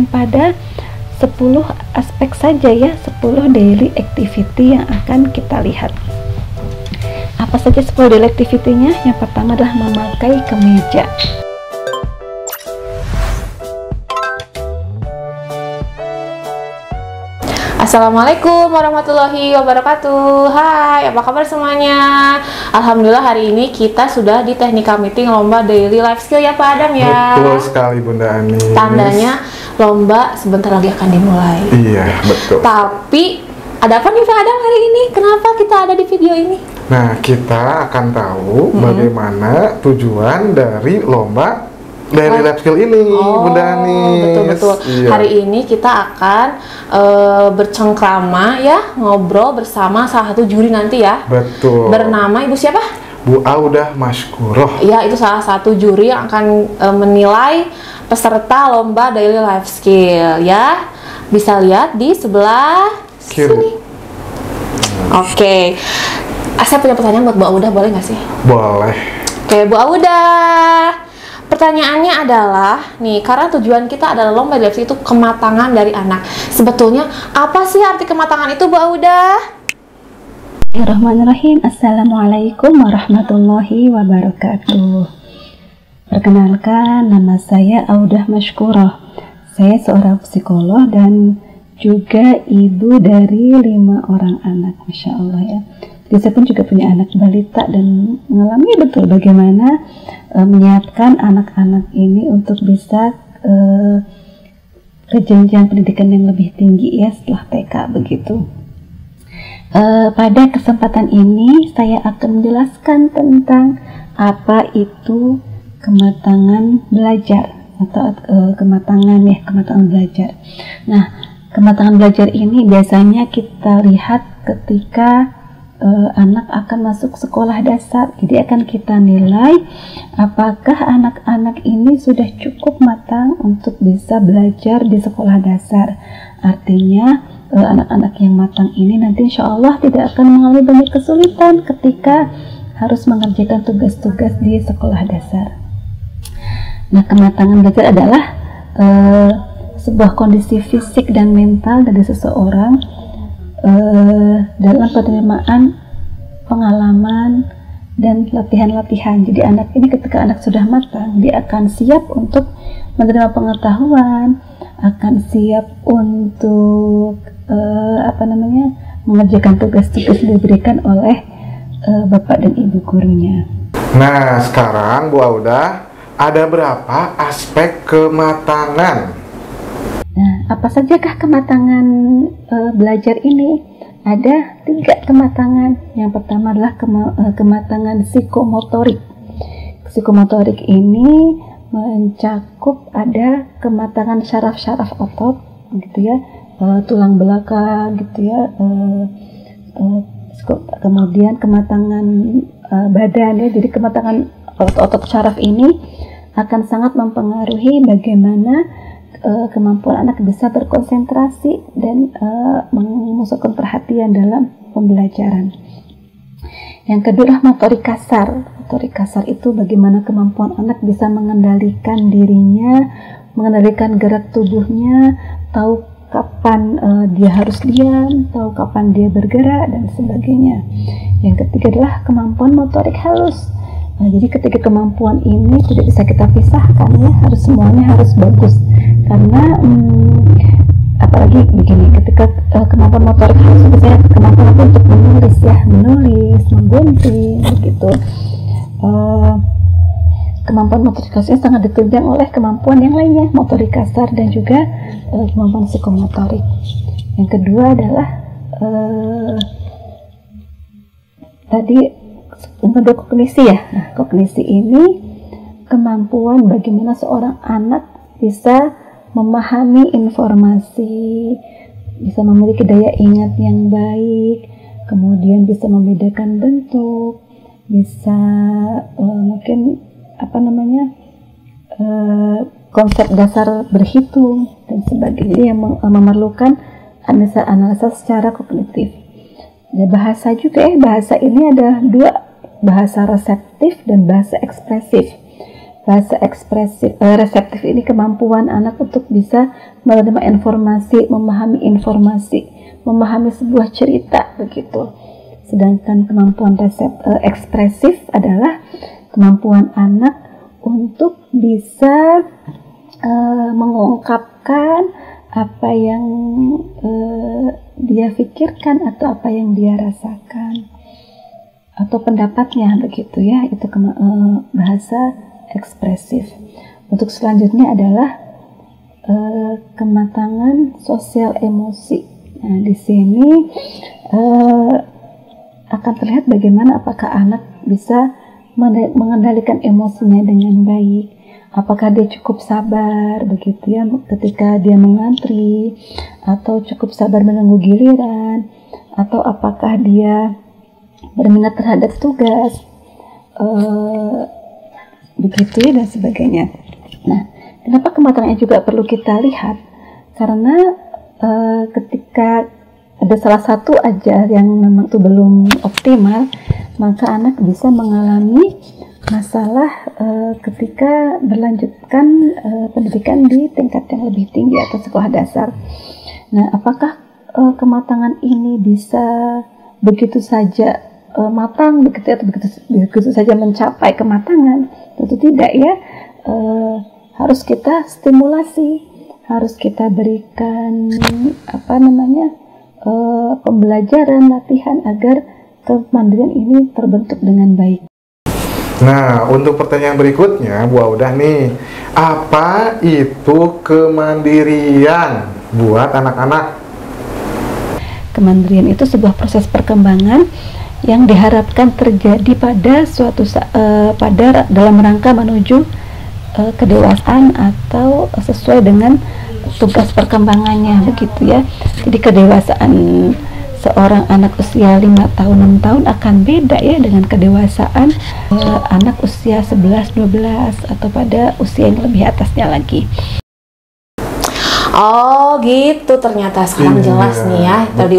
pada 10 aspek saja ya, 10 daily activity yang akan kita lihat. Apa saja 10 daily activity-nya? Yang pertama adalah memakai kemeja. Assalamualaikum warahmatullahi wabarakatuh. Hai, apa kabar semuanya? Alhamdulillah hari ini kita sudah di Teknika Meeting Lomba Daily Life Skill ya Pak Adam ya. Betul sekali Bunda Ani. Tandanya lomba sebentar lagi akan dimulai. Iya, betul. Tapi ada apa nih Pak Adam hari ini? Kenapa kita ada di video ini? Nah, kita akan tahu bagaimana tujuan dari lomba Daily Life Skill ini, Bunda Ani. Betul-betul. Iya. Hari ini kita akan bercengkrama ya, ngobrol bersama salah satu juri nanti ya. Betul. Bernama Ibu siapa? Bu Audah Mashkuroh. Ya, itu salah satu juri yang akan menilai peserta lomba Daily Life Skill ya. Bisa lihat di sebelah sini. Oke. Saya punya pertanyaan buat Bu Audah, boleh nggak sih? Boleh. Oke, Bu Audah. Pertanyaannya adalah, nih, karena tujuan kita adalah lomba Daily Life Skill itu kematangan dari anak. Sebetulnya apa sih arti kematangan itu, Bu Audah? Bismillahirrahmanirrahim. Assalamualaikum warahmatullahi wabarakatuh. Perkenalkan, nama saya Audah Mashkuroh. Saya seorang psikolog dan juga ibu dari 5 orang anak, Masya Allah ya. Jadi saya pun juga punya anak balita dan mengalami betul bagaimana menyiapkan anak-anak ini untuk bisa ke jenjang pendidikan yang lebih tinggi ya setelah TK begitu. Pada kesempatan ini saya akan menjelaskan tentang apa itu kematangan belajar atau kematangan belajar. Nah, kematangan belajar ini biasanya kita lihat ketika anak akan masuk sekolah dasar. Jadi akan kita nilai apakah anak-anak ini sudah cukup matang untuk bisa belajar di sekolah dasar. Artinya anak-anak yang matang ini nanti insya Allah tidak akan mengalami banyak kesulitan ketika harus mengerjakan tugas-tugas di sekolah dasar. Nah, kematangan belajar adalah sebuah kondisi fisik dan mental dari seseorang dalam penerimaan pengalaman dan latihan-latihan. Jadi anak ini ketika anak sudah matang, dia akan siap untuk menerima pengetahuan, akan siap untuk mengerjakan tugas-tugas yang diberikan oleh bapak dan ibu gurunya. Nah, sekarang Bu Audah, ada berapa aspek kematangan? Nah, apa sajakah kematangan belajar ini? Ada 3 kematangan. Yang pertama adalah kematangan psikomotorik. Psikomotorik ini mencakup ada kematangan syaraf-syaraf otot, gitu ya, tulang belakang, gitu ya, kemudian kematangan badan ya. Jadi kematangan otot-otot syaraf ini akan sangat mempengaruhi bagaimana kemampuan anak bisa berkonsentrasi dan memusatkan perhatian dalam pembelajaran. Yang kedua adalah motorik kasar. Motorik kasar itu bagaimana kemampuan anak bisa mengendalikan dirinya, mengendalikan gerak tubuhnya, tahu kapan dia harus diam, tahu kapan dia bergerak dan sebagainya. Yang ketiga adalah kemampuan motorik halus. Nah, jadi ketiga kemampuan ini tidak bisa kita pisahkan ya, semuanya harus bagus. Karena apalagi begini, ketika kemampuan motorik halus biasanya kemampuan untuk menulis ya, menggunting begitu. Kemampuan motorik halusnya sangat ditunjang oleh kemampuan yang lainnya, motorik kasar dan juga kemampuan psikomotorik. Yang kedua adalah tadi untuk kognisi ya. Nah, kognisi ini kemampuan bagaimana seorang anak bisa memahami informasi, bisa memiliki daya ingat yang baik, kemudian bisa membedakan bentuk, bisa mungkin konsep dasar berhitung dan sebagainya yang memerlukan analisa secara kognitif. Ada bahasa juga bahasa ini ada 2, bahasa reseptif dan bahasa ekspresif. bahasa ekspresif, reseptif ini kemampuan anak untuk bisa menerima informasi, memahami sebuah cerita begitu. Sedangkan kemampuan ekspresif adalah kemampuan anak untuk bisa mengungkapkan apa yang dia pikirkan atau apa yang dia rasakan atau pendapatnya begitu ya. Itu bahasa ekspresif. Untuk selanjutnya adalah kematangan sosial emosi. Nah, di sini akan terlihat bagaimana apakah anak bisa mengendalikan emosinya dengan baik. Apakah dia cukup sabar begitu ya ketika dia mengantri, atau cukup sabar menunggu giliran, atau apakah dia berminat terhadap tugas, begitu ya, dan sebagainya. Nah, kenapa kematangannya juga perlu kita lihat? Karena ketika ada salah satu aja yang memang itu belum optimal, maka anak bisa mengalami masalah ketika berlanjutkan pendidikan di tingkat yang lebih tinggi atau sekolah dasar. Nah, apakah kematangan ini bisa begitu saja matang begitu atau begitu saja mencapai kematangan? Tentu tidak ya. Harus kita stimulasi, harus kita berikan pembelajaran, latihan agar kemandirian ini terbentuk dengan baik. Nah, untuk pertanyaan berikutnya, Bu Audah nih, apa itu kemandirian buat anak-anak? Kemandirian itu sebuah proses perkembangan yang diharapkan terjadi pada dalam rangka menuju kedewasaan atau sesuai dengan tugas perkembangannya begitu ya. Jadi kedewasaan seorang anak usia 5 tahun 6 tahun akan beda ya dengan kedewasaan anak usia 11 12 atau pada usia yang lebih atasnya lagi. Oh gitu, ternyata sekarang jelas nih ya. Tadi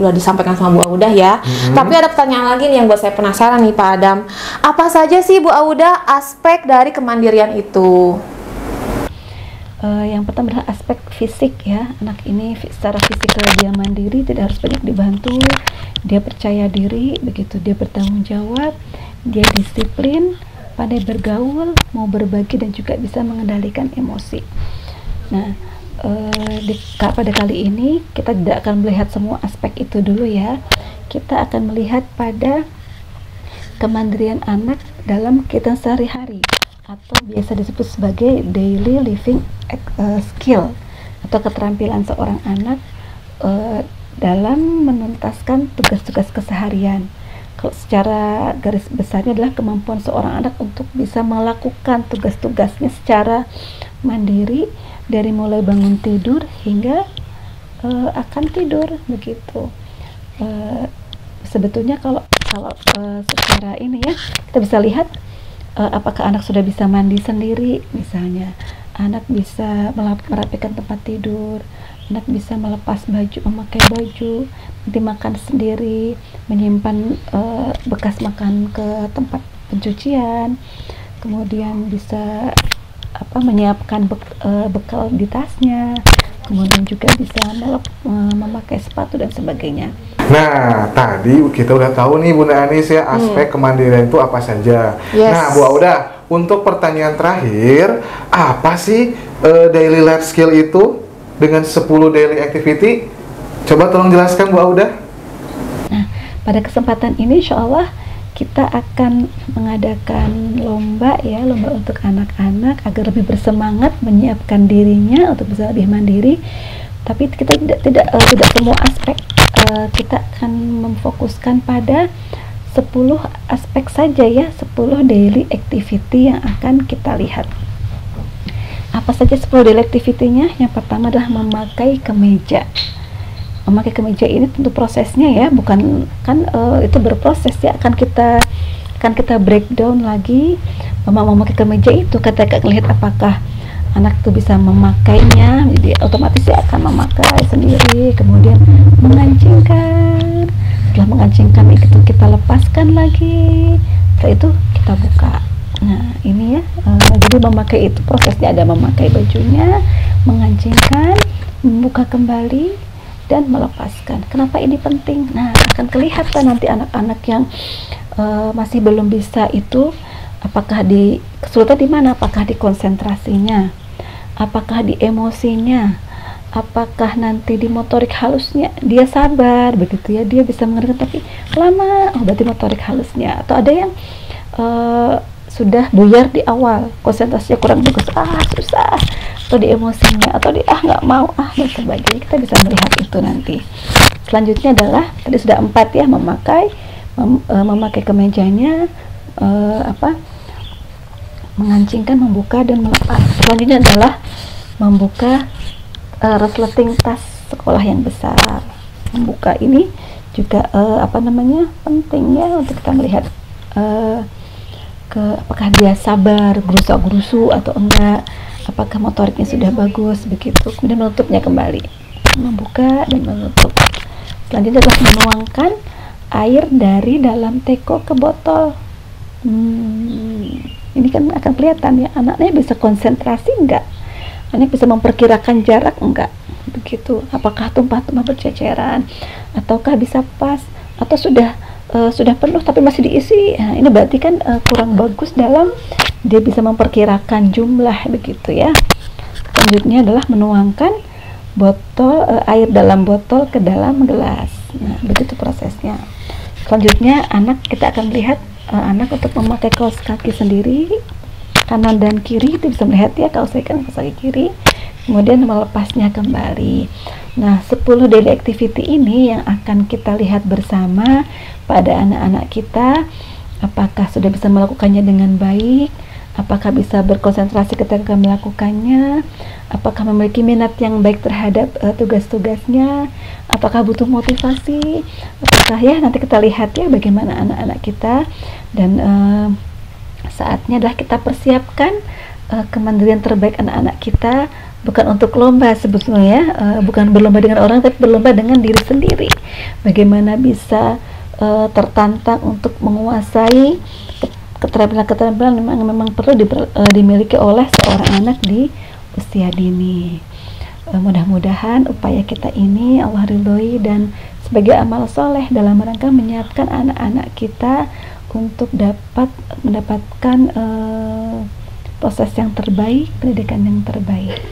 udah disampaikan sama Bu Audah ya. Tapi ada pertanyaan lagi nih yang buat saya penasaran nih Pak Adam. Apa saja sih Bu Audah aspek dari kemandirian itu? Yang pertama adalah aspek fisik ya. Anak ini secara fisik kalau dia mandiri, tidak harus banyak dibantu, dia percaya diri begitu, dia bertanggung jawab, dia disiplin, pandai bergaul, mau berbagi, dan juga bisa mengendalikan emosi. Nah, pada kali ini kita tidak akan melihat semua aspek itu dulu ya. Kita akan melihat pada kemandirian anak dalam kegiatan sehari-hari, atau biasa disebut sebagai daily living skill, atau keterampilan seorang anak dalam menuntaskan tugas-tugas keseharian. Kalau secara garis besarnya adalah kemampuan seorang anak untuk bisa melakukan tugas-tugasnya secara mandiri, dari mulai bangun tidur hingga akan tidur begitu. Sebetulnya kalau secara ini ya, kita bisa lihat apakah anak sudah bisa mandi sendiri, misalnya anak bisa merapikan tempat tidur, anak bisa melepas baju, memakai baju, nanti makan sendiri, menyimpan bekas makan ke tempat pencucian, kemudian bisa menyiapkan bekal di tasnya, kemudian juga bisa memakai sepatu dan sebagainya. Nah, tadi kita udah tahu nih Bunda Anis ya, aspek kemandirian itu apa saja. Yes. Nah, Bu Audah, untuk pertanyaan terakhir, apa sih daily life skill itu dengan 10 daily activity? Coba tolong jelaskan Bu Audah. Nah, pada kesempatan ini insya Allah kita akan mengadakan lomba ya, lomba untuk anak-anak agar lebih bersemangat menyiapkan dirinya untuk bisa lebih mandiri. Tapi kita tidak semua aspek, kita akan memfokuskan pada 10 aspek saja ya, 10 daily activity yang akan kita lihat. Apa saja 10 daily activity-nya? Yang pertama adalah memakai kemeja. Memakai kemeja ini tentu prosesnya ya, bukan kan itu berproses ya, akan kita breakdown lagi. Memakai kemeja itu kita akan lihat apakah anak itu bisa memakainya, jadi otomatis dia akan memakai sendiri. Kemudian mengancingkan, setelah mengancingkan itu kita lepaskan lagi, setelah itu kita buka. Nah ini ya sambil memakai itu prosesnya ada memakai bajunya, mengancingkan, membuka kembali, dan melepaskan. Kenapa ini penting? Nah, akan kelihatan nanti anak-anak yang masih belum bisa itu, apakah kesulitan di mana? Apakah di konsentrasinya? Apakah di emosinya? Apakah nanti di motorik halusnya? Dia sabar begitu ya, dia bisa mengerjakan tapi lama, berarti motorik halusnya. Atau ada yang sudah buyar di awal, konsentrasinya kurang bagus, susah, atau di emosinya, atau di nggak mau, dan sebagainya. Kita bisa melihat itu nanti. Selanjutnya adalah tadi sudah 4 ya, memakai kemejanya, mengancingkan, membuka, dan melepas. Selanjutnya adalah membuka resleting tas sekolah yang besar. Membuka ini juga penting ya untuk kita melihat apakah dia sabar, gerusu atau enggak, apakah motoriknya sudah bagus begitu. Kemudian menutupnya kembali, membuka dan menutup. Selanjutnya adalah menuangkan air dari dalam teko ke botol. Ini kan akan kelihatan ya, anaknya bisa konsentrasi enggak, anak bisa memperkirakan jarak enggak, begitu. Apakah tumpah-tumpah berceceran, ataukah bisa pas, atau sudah penuh tapi masih diisi. Nah, ini berarti kan kurang bagus dalam dia bisa memperkirakan jumlah begitu ya. Selanjutnya adalah menuangkan air dalam botol ke dalam gelas. Nah, begitu prosesnya. Selanjutnya kita akan lihat anak untuk memakai kaos kaki sendiri, kanan dan kiri, itu bisa melihat ya, kaos kaki kiri, kemudian melepasnya kembali. Nah, 10 daily activity ini yang akan kita lihat bersama pada anak-anak kita, apakah sudah bisa melakukannya dengan baik, apakah bisa berkonsentrasi ketika melakukannya, apakah memiliki minat yang baik terhadap tugas-tugasnya, apakah butuh motivasi, apakah ya, nanti kita lihat ya bagaimana anak-anak kita. Dan saatnya adalah kita persiapkan kemandirian terbaik anak-anak kita, bukan untuk lomba sebetulnya, bukan berlomba dengan orang, tapi berlomba dengan diri sendiri. Bagaimana bisa tertantang untuk menguasai keterampilan-keterampilan memang perlu dimiliki oleh seorang anak di usia dini. Mudah-mudahan upaya kita ini Allah ridhoi dan sebagai amal soleh dalam rangka menyiapkan anak-anak kita untuk dapat mendapatkan proses yang terbaik, pendidikan yang terbaik.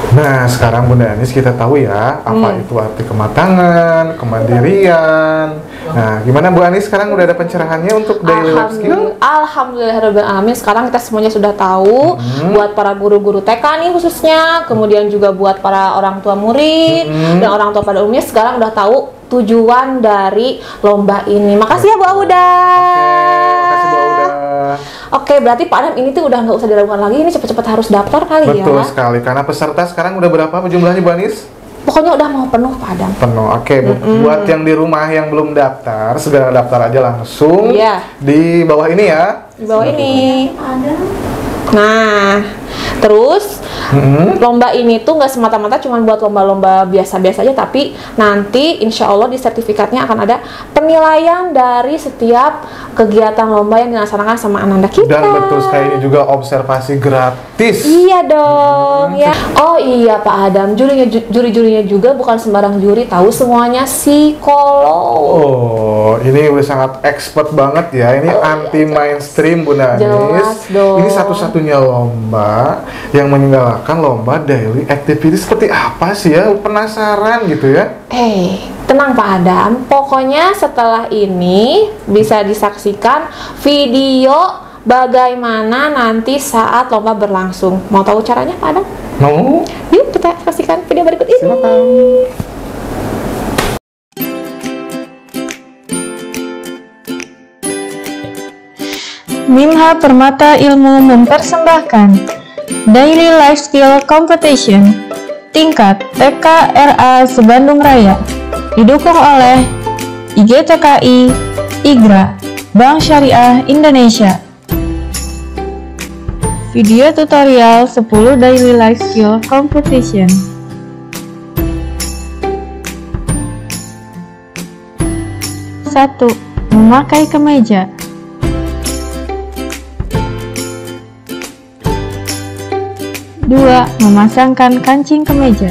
Nah, sekarang Bunda Anis kita tahu ya apa itu arti kematangan, kemandirian. Nah, gimana Bu Anis sekarang udah ada pencerahannya untuk daily life skill? Alhamdulillahirobbilalamin, sekarang kita semuanya sudah tahu. Buat para guru-guru TK nih khususnya, kemudian juga buat para orang tua murid dan orang tua pada umumnya sekarang udah tahu tujuan dari lomba ini. Makasih ya Bu Auda. Makasih Bu Auda. Oke, berarti Pak Adam ini tuh udah nggak usah diragukan lagi, ini cepet-cepet harus daftar kali ya. Betul sekali, karena peserta sekarang udah berapa jumlahnya Bu Anis? Pokoknya udah mau penuh Pak Adam. Penuh, oke. Buat yang di rumah yang belum daftar, segera daftar aja langsung di bawah ini ya. Di bawah ini. Nah, terus lomba ini tuh nggak semata-mata cuma buat lomba-lomba biasa-biasa aja, tapi nanti insya Allah di sertifikatnya akan ada penilaian dari setiap kegiatan lomba yang dilaksanakan sama anak-anak kita. Dan betul sekali, ini juga observasi gratis. Iya dong ya. Oh iya Pak Adam, juri-jurinya juga bukan sembarang juri, tahu semuanya psikolog. Oh, ini udah sangat expert banget ya. Ini anti mainstream Bunda Anis. Jelas dong. Ini satu-satunya lomba yang menyelenggarakan lomba daily activity. Seperti apa sih ya? Penasaran gitu ya? Tenang Pak Adam, pokoknya setelah ini bisa disaksikan video bagaimana nanti saat lomba berlangsung. Mau tahu caranya Pak Adam? Mau? Yuk kita saksikan video berikut ini. Silakan. Mimha Permata Ilmu mempersembahkan Daily Life Skill Competition tingkat TK RA Sebandung Raya, didukung oleh IGTKI, IGRA, Bank Syariah Indonesia. Video tutorial 10 Daily Life Skill Competition. 1. Memakai kemeja. 2. Memasangkan kancing kemeja.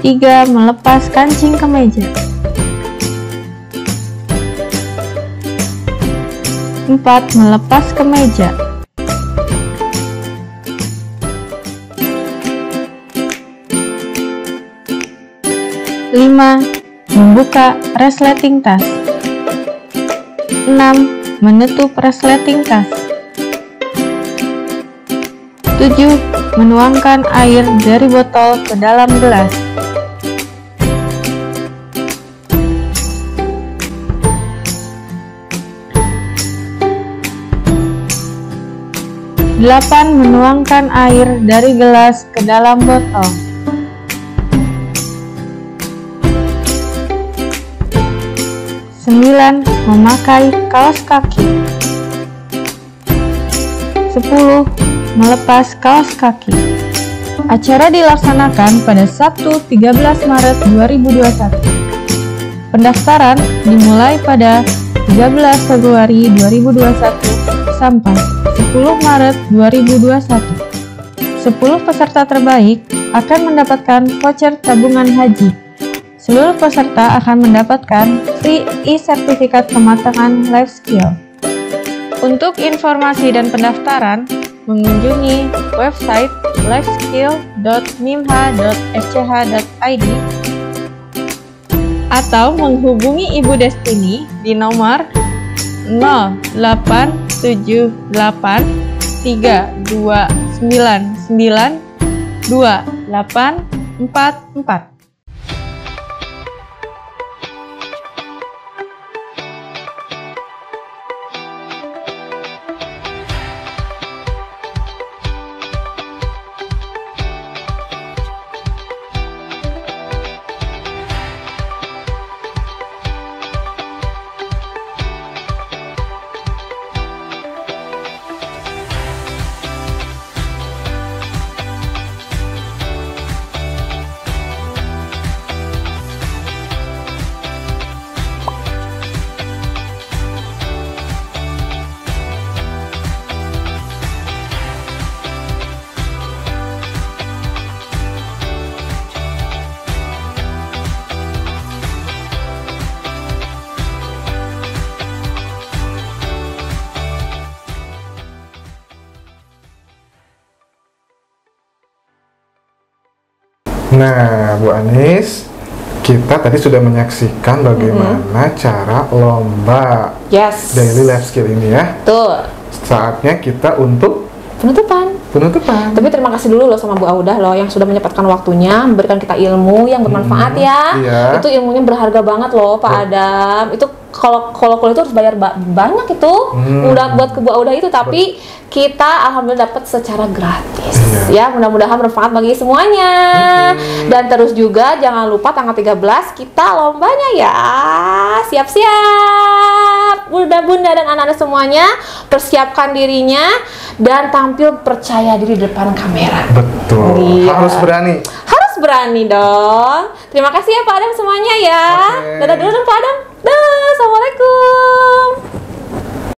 3. Melepas kancing kemeja. 4. Melepas kemeja. 5. Membuka resleting tas. 6. Menutup resleting tas. 7. Menuangkan air dari botol ke dalam gelas. 8. Menuangkan air dari gelas ke dalam botol. 9. Memakai kaos kaki. 10. Melepas kaos kaki. Acara dilaksanakan pada Sabtu 13 Maret 2021. Pendaftaran dimulai pada 13 Februari 2021 sampai 10 Maret 2021. 10 peserta terbaik akan mendapatkan voucher tabungan haji. Seluruh peserta akan mendapatkan free e-sertifikat kematangan life skill. Untuk informasi dan pendaftaran, mengunjungi website lifeskill.mimha.sch.id atau menghubungi Ibu Destiny di nomor 087832992844. Nah, Bu Anis, kita tadi sudah menyaksikan bagaimana cara lomba daily life skill ini ya. Tuh. Saatnya kita untuk Penutupan. Tapi terima kasih dulu loh sama Bu Audah loh yang sudah menyempatkan waktunya memberikan kita ilmu yang bermanfaat ya. Iya. Itu ilmunya berharga banget loh Pak Adam. Itu kalau kuliah itu harus bayar banyak itu. Udah buat ke Bu Audah itu, tapi kita alhamdulillah dapat secara gratis. Ya, mudah-mudahan bermanfaat bagi semuanya. Dan terus juga jangan lupa tanggal 13 kita lombanya ya. Siap-siap. Bunda-bunda dan anak-anak semuanya persiapkan dirinya dan tampil percaya diri di depan kamera. Betul. Iya. Harus berani. Harus berani dong. Terima kasih ya Pak Adam semuanya ya. Dadah dulu dong Pak Adam. Dah, assalamualaikum.